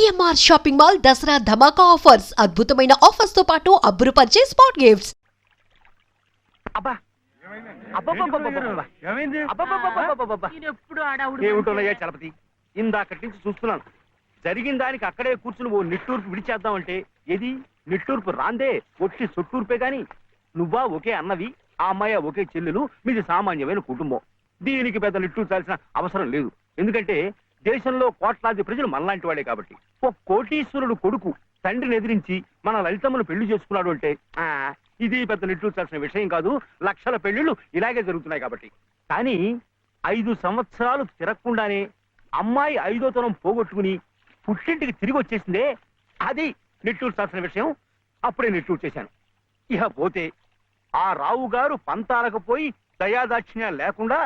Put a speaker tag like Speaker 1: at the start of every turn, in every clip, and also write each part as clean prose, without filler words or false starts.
Speaker 1: CMR shopping mall Dasara ధమాకా offers అద్భుతమైన offers తో పాటు అబ్బురుపరిచే స్పాట్ గిఫ్ట్స్.
Speaker 2: అబ్బా ఏమిటోనయ్యా చలపతి, ఇందాకటి నుంచి చూస్తున్నాను. జరిగిన దానికి అక్కడే కూర్చుని ఓ నిట్టూర్పు విడిచేద్దామంటే ఏది నిట్టూర్పు రాందే, ఒట్టి సొట్టూర్పే గాని. నువ్వా ఒకే అన్నవి, ఆ అమ్మాయి ఒకే చెల్లెలు, మీది సామాన్యమైన కుటుంబం. దీనికి పెద్ద నిట్టూర్చాల్సిన అవసరం లేదు. ఎందుకంటే దేశంలో కోట్లాది ప్రజలు మనలాంటి వాడే కాబట్టి. ఓ కోటీశ్వరుడు కొడుకు తండ్రిని ఎదిరించి మన లలితమ్మను పెళ్లి చేసుకున్నాడు అంటే ఇది పెద్ద నిట్టూర్చాల్సిన విషయం కాదు. లక్షల పెళ్లిళ్ళు ఇలాగే జరుగుతున్నాయి కాబట్టి. కానీ 5 సంవత్సరాలు తిరగకుండానే అమ్మాయి 5వ తరం పోగొట్టుకుని పుట్టింటికి తిరిగి వచ్చేసిందే, అది నిట్టూర్చాల్సిన విషయం. అప్పుడే నిట్టూరు చేశాను. ఇక పోతే ఆ రావు గారు పంతాలకు పోయి దయాదాక్షిణ్యం లేకుండా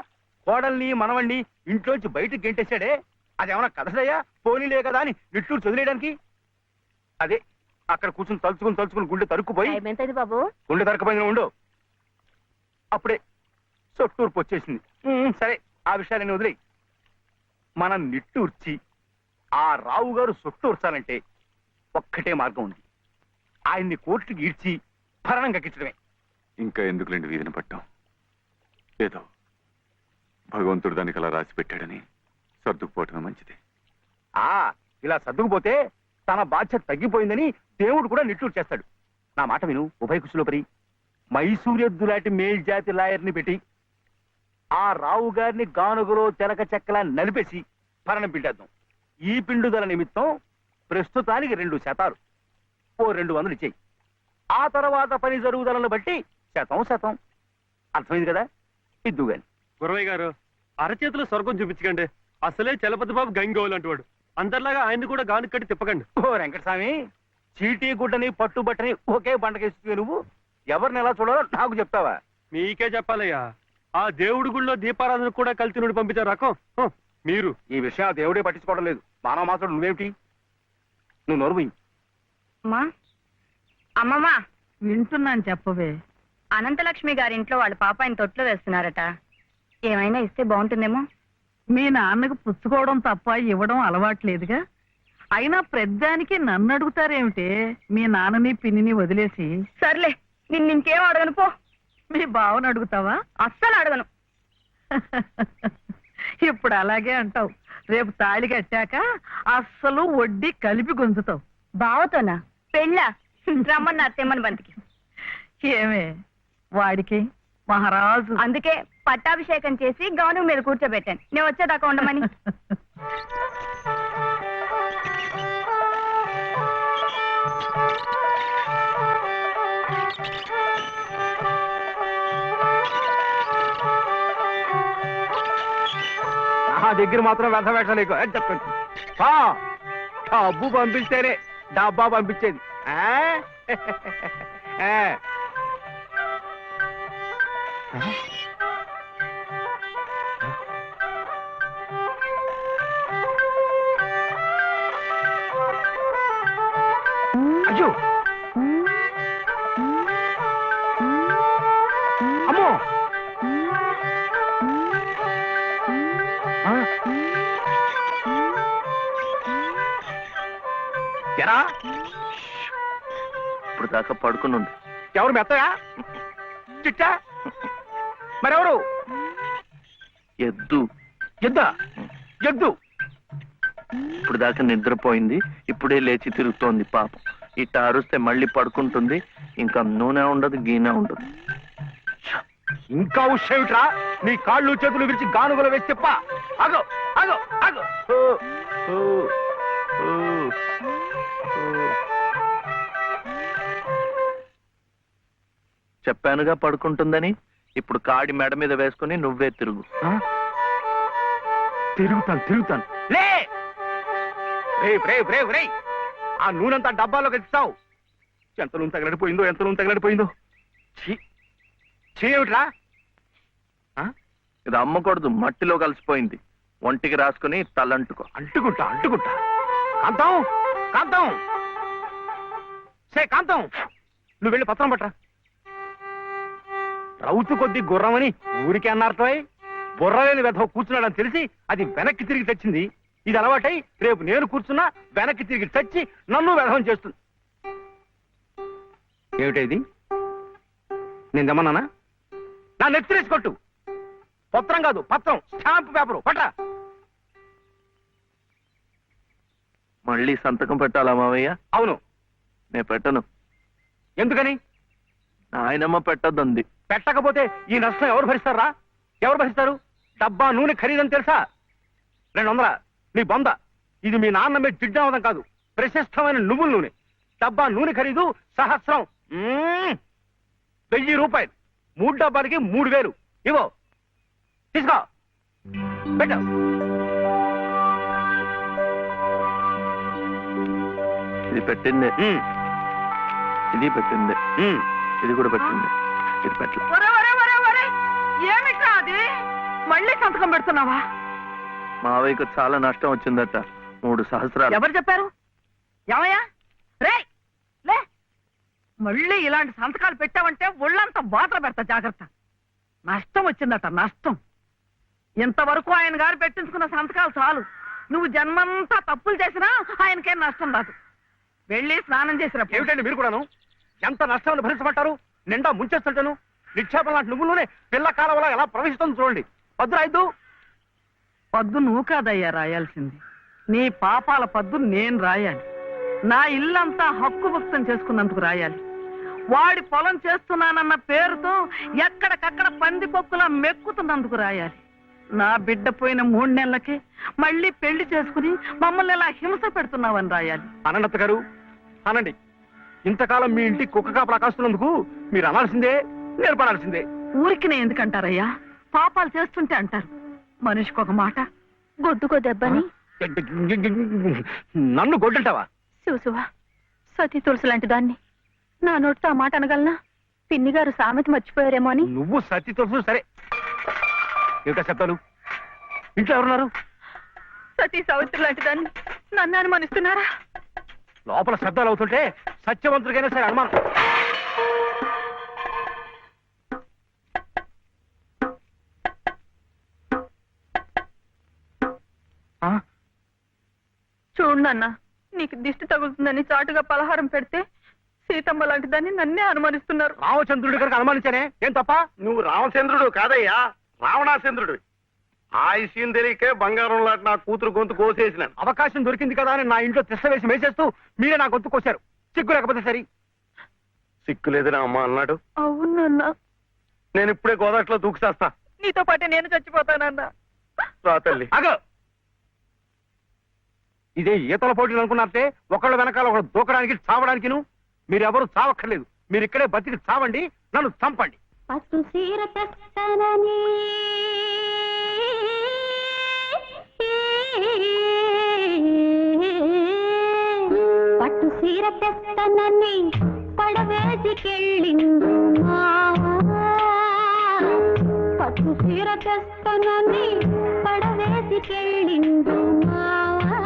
Speaker 2: కోడల్ని మనవణ్ణి ఇంట్లోంచి బయటకు గెంటేశాడే, అదేమన్నా కదడయ్యా, పోనీలే కదా అని నిట్టూరు చదివేయడానికి. అదే అక్కడ కూర్చుని తలుచుకుని గుండె తరుక్కుపోయి,
Speaker 3: బాబు
Speaker 2: గుండె తరకపోయింది ఉండు, అప్పుడే సొట్టూర్పు వచ్చేసింది. సరే, ఆ విషయాన్ని వదిలేయి. మనం నిట్టూర్చి ఆ రావు గారు సొట్టూర్చాలంటే ఒక్కటే మార్గం ఉంది. ఆయన్ని కోర్టుకి ఈడ్చి భరణం కక్కించడమే.
Speaker 4: ఇంకా ఎందుకులేండి వీధిని పట్టాం. ఏదో భగవంతుడు దానికి అలా రాసి పెట్టాడని సర్దుకుపోవటమే మంచిది.
Speaker 2: ఇలా సర్దుకుపోతే తన బాధ్యత తగ్గిపోయిందని దేవుడు కూడా నిట్టూరు చేస్తాడు. నా మాట విను ఉభయకుశలోపరి. మైసూరెద్దు లాంటి మేల్జాతి లాయర్ని పెట్టి ఆ రావు గారిని గానుగలో తెలక చెక్కలా నలిపేసి భరణం పిండేద్దాం. ఈ పిండుదల నిమిత్తం ప్రస్తుతానికి 2 శాతాలు, ఓ 200 ఇచ్చేయి. ఆ తర్వాత పని జరుగుదలను బట్టి శాతం. అర్థమైంది కదా? ఇద్దు గాని.
Speaker 5: గురవయ్య గారు, అరచేతిలో స్వర్గం చూపించకండి. అసలే చలపతి బాబు గంగోలు అంటువాడు. అందరిలాగా ఆయన్ని కూడా గాను కట్టి తిప్పకండి.
Speaker 2: ఓ వెంకటస్వామి, చీటీ గుడ్డని పట్టుబట్టని ఒకే బండకేస్తుంది. నువ్వు ఎవరిని ఎలా చూడాలో నాకు చెప్తావా?
Speaker 5: మీకే చెప్పాలయ్యా. ఆ దేవుడి గుళ్ళో దీపారాధన కూడా కలిసి నుండి పంపించారు రకం మీరు.
Speaker 2: ఈ విషయం ఆ దేవుడే పట్టించుకోవడం లేదు. మానవ మాత్రం నువ్వేమిటి? నువ్వు నోరు పోయి.
Speaker 3: అమ్మమ్మా
Speaker 6: వింటున్నాను, చెప్పవే.
Speaker 3: అనంతలక్ష్మి గారింట్లో వాళ్ళ పాప ఆయన తొట్లో వేస్తున్నారట. ఏమైనా ఇస్తే బాగుంటుందేమో.
Speaker 6: మీ నాన్నకు పుచ్చుకోవడం తప్ప ఇవ్వడం అలవాట్లేదుగా. అయినా ప్రద్దానికి నన్ను అడుగుతారేమిటే? మీ నాన్నని పిన్నిని వదిలేసి.
Speaker 3: సర్లే, ఇంకేం అడగను పో.
Speaker 6: మీ బావను అడుగుతావా?
Speaker 3: అస్సలు అడగను.
Speaker 6: ఇప్పుడు అలాగే అంటావు. రేపు తాళి కట్టాక అస్సలు వడ్డీ కలిపి గుంజుతావు.
Speaker 3: బావతోనా పెళ్ళా? రమ్మన్న తెమ్మని బంతికి.
Speaker 6: ఏమే వాడికి మహారాజు.
Speaker 3: అందుకే పట్టాభిషేకం చేసి గౌను మీద కూర్చోబెట్టాను. నేను వచ్చేదాకా ఉండమని.
Speaker 2: నా దగ్గర మాత్రం వ్యర్థ పెట్టలేకు అని చెప్పండి. డబ్బు పంపిస్తేనే డబ్బా పంపించేది. అయ్యో, అమ్మో, ఎరా
Speaker 7: ఇప్పుడు దాకా పడుకుని ఉంది.
Speaker 2: ఎవరు మెత్తగా చిట్టా? మరెవరు?
Speaker 7: ఎద్దు.
Speaker 2: ఎద్దా? ఎద్దు
Speaker 7: ఇప్పుడు దాకా నిద్రపోయింది, ఇప్పుడే లేచి తిరుగుతోంది పాపం. ఇట్ట అరుస్తే మళ్ళీ పడుకుంటుంది. ఇంకా నూనె ఉండదు, గీనె ఉండదు.
Speaker 2: ఇంకా ఉషేమిట్రా? నీ కాళ్ళు చేతులు విరిచి గానుగలు వేసి చెప్ప. అగో అగో అగో.
Speaker 7: చెప్పానుగా పడుకుంటుందని. ఇప్పుడు కాడి మెడ మీద వేసుకుని నువ్వే తిరుగు.
Speaker 2: తిరుగుతాను. లే, ఆ నూనెంతా డబ్బాలోకి ఇస్తావు. ఎంత నూనె తగలడిపోయిందో. ఏమిట్రా?
Speaker 7: ఇది అమ్మకూడదు, మట్టిలో కలిసిపోయింది. ఒంటికి రాసుకుని తలంటుకో.
Speaker 2: అంటుకుంటా. కాంతం, కాంతం, నువ్వు వెళ్ళి పత్రం పట్టరా. రౌతు కొద్ది గుర్రమని ఊరికే అన్నారటోయ్. బుర్రలేని వెధవ కూర్చున్నాడని తెలిసి అది వెనక్కి తిరిగి తెచ్చింది. ఇది అలవాటై రేపు నేను కూర్చున్నా వెనక్కి తిరిగి చచ్చి నన్ను వ్యధం చేస్తుంది. ఏమిటా ఇది? నేను దమ్మన్నానా? నా నెత్తిరేసి కొట్టు. పత్రం కాదు, పత్రం, స్టాంప్ పేపరు పట్ట.
Speaker 7: మళ్ళీ సంతకం పెట్టాలా మావయ్య?
Speaker 2: అవును.
Speaker 7: నేను పెట్టను.
Speaker 2: ఎందుకని?
Speaker 7: ఆయనమ్మ పెట్టద్దంది.
Speaker 2: పెట్టకపోతే ఈ నష్టం ఎవరు భరిస్తారా? ఎవరు భరిస్తారు? డబ్బా నూనె ఖరీదని తెలుసా? 200. నీ బొంద. ఇది మీ నాన్న మీద జిడ్డావదం కాదు, ప్రశస్తమైన నువ్వుల నూనె. డబ్బా నూనె ఖరీదు సహస్రం. 1000 రూపాయలు. 3 డబ్బాలకి 3000. ఇవో తీసుకో, పెట్టు.
Speaker 7: ఇది పెట్టిందే, ఇది పెట్టిందే, ఇది కూడా పెట్టింది, ఇది పెట్టలే.
Speaker 6: ఏమిట్రా అది? మళ్ళీ సంతకం పెడుతున్నావా?
Speaker 7: మావయ్యకు చాలా నష్టం వచ్చిందట, 3 సహస్రాలు.
Speaker 6: ఎవరు చెప్పారు? ఏమయ్యా రే లే, మళ్ళీ ఇలాంటి సంతకాలు పెట్టావంటే ఒళ్ళంతా బాధలు పెడతా, జాగ్రత్త. నష్టం వచ్చిందట, నష్టం. ఇంతవరకు ఆయన గారు పెట్టించుకున్న సంతకాలు చాలు. నువ్వు జన్మంతా తప్పులు చేసినా ఆయనకేం నష్టం రాదు. వెళ్ళి స్నానం చేసినప్పుడు.
Speaker 2: ఏమిటండి మీరు కూడాను? ఎంత నష్టాన్ని భరించమంటారు? నిండా ముంచేస్తుంటాను. నిక్షేపం లాంటి నువ్వులోనే పిల్ల కాలంలో ఎలా ప్రవహిస్తుంది చూడండి. పద్దు
Speaker 6: పద్దు నువ్వు కాదయ్యా రాయాల్సింది, నీ పాపాల పద్దు నేను రాయాలి. నా ఇల్లంతా హక్కు భక్తం చేసుకున్నందుకు రాయాలి. వాడి పొలం చేస్తున్నానన్న పేరుతో ఎక్కడికక్కడ పందికొక్కులా మెక్కుతున్నందుకు రాయాలి. నా బిడ్డ పోయిన 3 నెలలకే మళ్ళీ పెళ్లి చేసుకుని మమ్మల్ని ఎలా హింస పెడుతున్నావని రాయాలి.
Speaker 2: అనంత గారు అనండి. ఇంతకాలం మీ ఇంటి కుక్క కాపలా కాస్తున్నందుకు మీరు అనాల్సిందే, నేర్పడాల్సిందే.
Speaker 6: ఊరికి నేను ఎందుకంటారయ్యా? పాపాలు చేస్తుంటే అంటారు. మనిషికి ఒక మాట.
Speaker 3: గొడ్డుకో దెబ్బని
Speaker 2: నన్ను గొడ్డంటావా?
Speaker 3: చూసువా, సతీ తులసి లాంటి దాన్ని నా నోటితో ఆ మాట అనగలనా? పిన్ని గారు సామెత మర్చిపోయారేమో అని.
Speaker 2: నువ్వు సత్తి తోసు సరే. ఏమిటా శబ్దాలు? ఇంట్లో ఎవరున్నారు?
Speaker 3: సతీ సావిత్రి లాంటి దాన్ని నన్ను అనుమానిస్తున్నారా?
Speaker 2: లోపల శబ్దాలు అవుతుంటే సత్యవంతుడికైనా సరే అనుమానం.
Speaker 3: చూడు నాన్న, నీకు దిష్టి తగులుతుందని చాటుగా పలహారం పెడితే సీతమ్మ లాంటి దాన్ని నన్నే అనుమానిస్తున్నారు.
Speaker 2: రామచంద్రుడి కనుక అనుమానించానే, ఏం తప్ప?
Speaker 5: నువ్వు రామచంద్రుడు కాదయ్యా, రావణాచంద్రుడు. ఆ విషయం తెలియకే బంగారం లాంటి నా కూతురు గొంతు కోసేసినాను.
Speaker 2: అవకాశం దొరికింది కదా అని నా ఇంట్లో తిష్ట వేసి మేసేస్తూ మీరే నా గొంతు కోశారు. సిగ్గు లేకపోతే సరి.
Speaker 5: సిక్కు లేదని అమ్మ అన్నాడు.
Speaker 3: అవునన్నా,
Speaker 5: నేను ఇప్పుడే గోదాట్లో దూకుసేస్తా.
Speaker 3: నీతో పాటే నేను చచ్చిపోతానన్నా.
Speaker 5: రా తల్లి.
Speaker 2: అగో, ఇదే ఈతల పోటీలు అనుకున్నారంటే ఒకళ్ళ వెనకాల ఒకళ్ళు దూకడానికి చావడానికిను. మీరెవరు చావక్కర్లేదు. మీరు ఇక్కడే బతికి చావండి, నన్ను చంపండి.
Speaker 8: పట్టు సీర తెస్తానని పట్టు సీర తెస్తానని పడవేసికెళ్ళిండు మావా. పట్టు సీర తెస్తానని పడవేసికెళ్ళిండు మావా.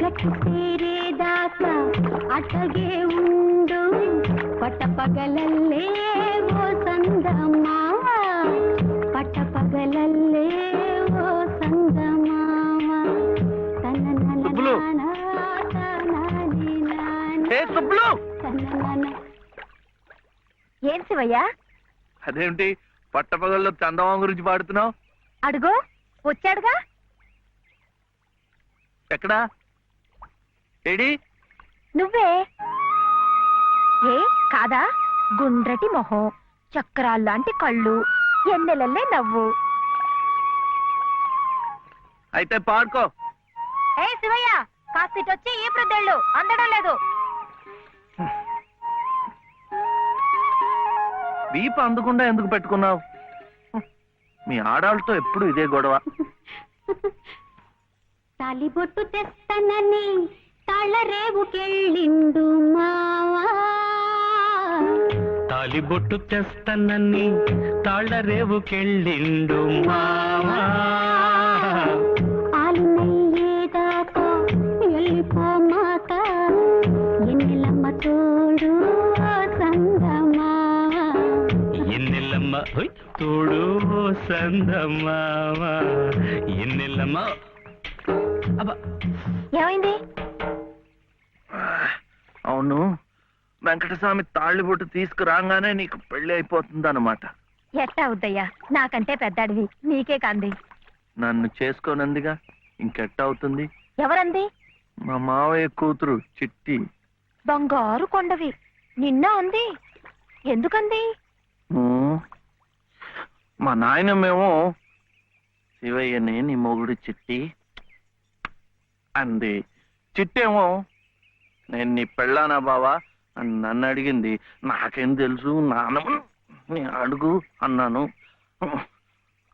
Speaker 8: గట్టి సేరేదాకా అటగే ఉండు పట్టపగలల్లే ఓ సందమావ. పట్టపగలల్లే ఓ సందమావ.
Speaker 2: సుబ్బులు! ఏ సుబ్బులు!
Speaker 3: ఏం శివయ్యా?
Speaker 7: అదేమిటి పట్టపగల్లో చందమామ గురించి పాడుతున్నావు?
Speaker 3: అడుగో వచ్చాడుగా.
Speaker 7: ఎక్కడా? ఏడి?
Speaker 3: నువ్వే. ఏ కాదా? గుండ్రటి మొహం, చక్రాల్లాంటి కళ్ళు, ఎన్నెలల్లే నవ్వు.
Speaker 7: అయితే పాడుకో.
Speaker 3: ఏ శివయ్య, కాస్తిటొచ్చి ఈ ప్రద్దెళ్ళు అందడం లేదు.
Speaker 7: వీపు అందకుండా ఎందుకు పెట్టుకున్నావు? మీ ఆడాళ్ళతో ఎప్పుడు ఇదే గొడవ.
Speaker 8: తాలిబొట్టు తెస్తానని తాళరేవుకెళ్ళిండు మావా.
Speaker 9: తాలిబొట్టు తెస్తానని తాళరేవుకెళ్ళిండు మావా.
Speaker 8: పాలు నయ్యేదాకా వెళ్ళిపో మాత. ఎన్నెలమ్మ తోడు సందమావా.
Speaker 9: ఎన్నెల్లమ్మ తోడు సందమావా. ఎన్నెల్లమ్మ
Speaker 8: ఏమైంది?
Speaker 7: అవును, వెంకటస్వామి తాళ్ళిబొట్టు తీసుకురాగానే నీకు పెళ్లి అయిపోతుంది అనమాట.
Speaker 8: ఎట్టా అవుద్దయ్యా, నాకంటే పెద్దాడివి, నీకే కంది.
Speaker 7: నన్ను చేసుకోనందిగా, ఇంకెట్ట అవుతుంది?
Speaker 8: ఎవరంది?
Speaker 7: మా మావయ్య కూతురు చిట్టి.
Speaker 8: బంగారు కొండవి, నిన్న అంది. ఎందుకంది?
Speaker 7: మా నాయనమేమో శివయ్యనే నీ మొగుడు చిట్టి అంది. చిట్టేమో నేను నీ పెళ్ళానా బావా అని నన్ను అడిగింది. నాకేం తెలుసు, నానమ్మ నీ అడుగు అన్నాను.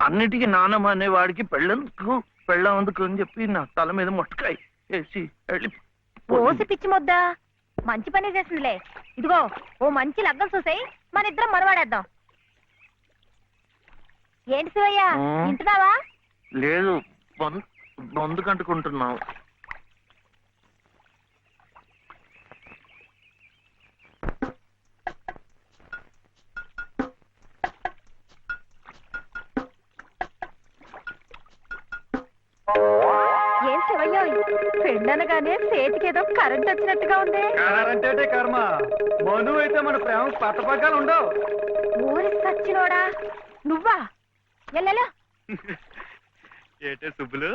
Speaker 7: అన్నిటికీ నానమ్మ అనేవాడికి పెళ్ళందుకు పెళ్ళందుకు అని చెప్పి నా తల మీద మొట్టకాయ వేసి వెళ్ళి
Speaker 8: ఓసి పిచ్చి మొద్దా, మంచి పని చేసిందిలే. ఇదిగో ఓ మంచి లగ్గం చూసాయి, మన ఇద్దరం మనవాడేద్దాం. ఏంటి శివయ్య, వింటున్నావా?
Speaker 7: లేదు, బొందు కంటుకుంటున్నావు.
Speaker 8: ఏం శివయ్య, పెళ్ళనగానే చేతికేదో కరెంట్ వచ్చినట్టుగా ఉంది.
Speaker 5: అంటే కర్మ, మను అయితే మన ప్రేమ పట్టపగ్గాలు ఉండవు.
Speaker 8: ఊరి సచ్చినోడా నువ్వా? ఎల్లెలా
Speaker 5: ఏటే సుబ్బులు,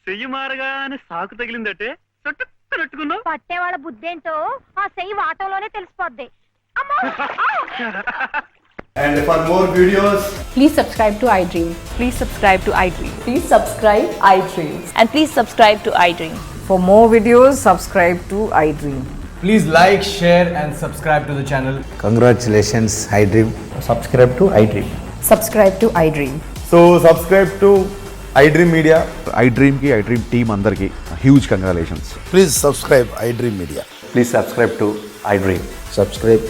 Speaker 5: చెయ్యి మారగానే సాకు తగిలిందటే చుట్టుకున్నట్టుకున్నావు.
Speaker 8: పట్టేవాళ్ళ బుద్ధేంటో ఆ చెయ్యి వాటంలోనే తెలిసిపోద్ది. అమ్మో!
Speaker 10: And for more videos,
Speaker 3: Please subscribe to iDream. Please subscribe to iDream.
Speaker 6: Please subscribe iDream.
Speaker 3: And please subscribe to iDream.
Speaker 6: For more videos, subscribe to iDream.
Speaker 10: please like, share and subscribe to the channel.
Speaker 9: Congratulations, iDream. Subscribe to iDream.
Speaker 3: Subscribe to iDream.
Speaker 10: So subscribe to iDream Media.
Speaker 4: iDream team అందరికి huge congratulations.
Speaker 9: Please subscribe iDream Media.
Speaker 4: Please subscribe to iDream.
Speaker 9: Subscribe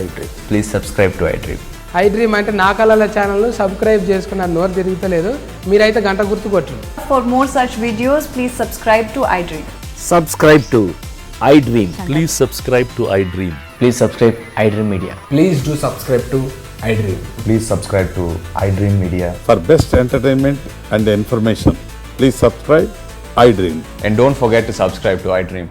Speaker 9: iDream.
Speaker 4: Please subscribe to iDream.
Speaker 11: iDream అంటే నా కళల ఛానల్ను subscribe చేసుకున్న నోరు తిరుగుతలేదు, మీరైతే గంట గుర్తు కొట్టండి.
Speaker 3: For more such videos, please subscribe to iDream.
Speaker 9: Subscribe to iDream. Please subscribe to iDream. Please subscribe iDream Media.
Speaker 10: Please do subscribe to iDream.
Speaker 4: Please subscribe to iDream Media.
Speaker 12: For best entertainment and information, please subscribe iDream.
Speaker 4: And don't forget to subscribe to iDream.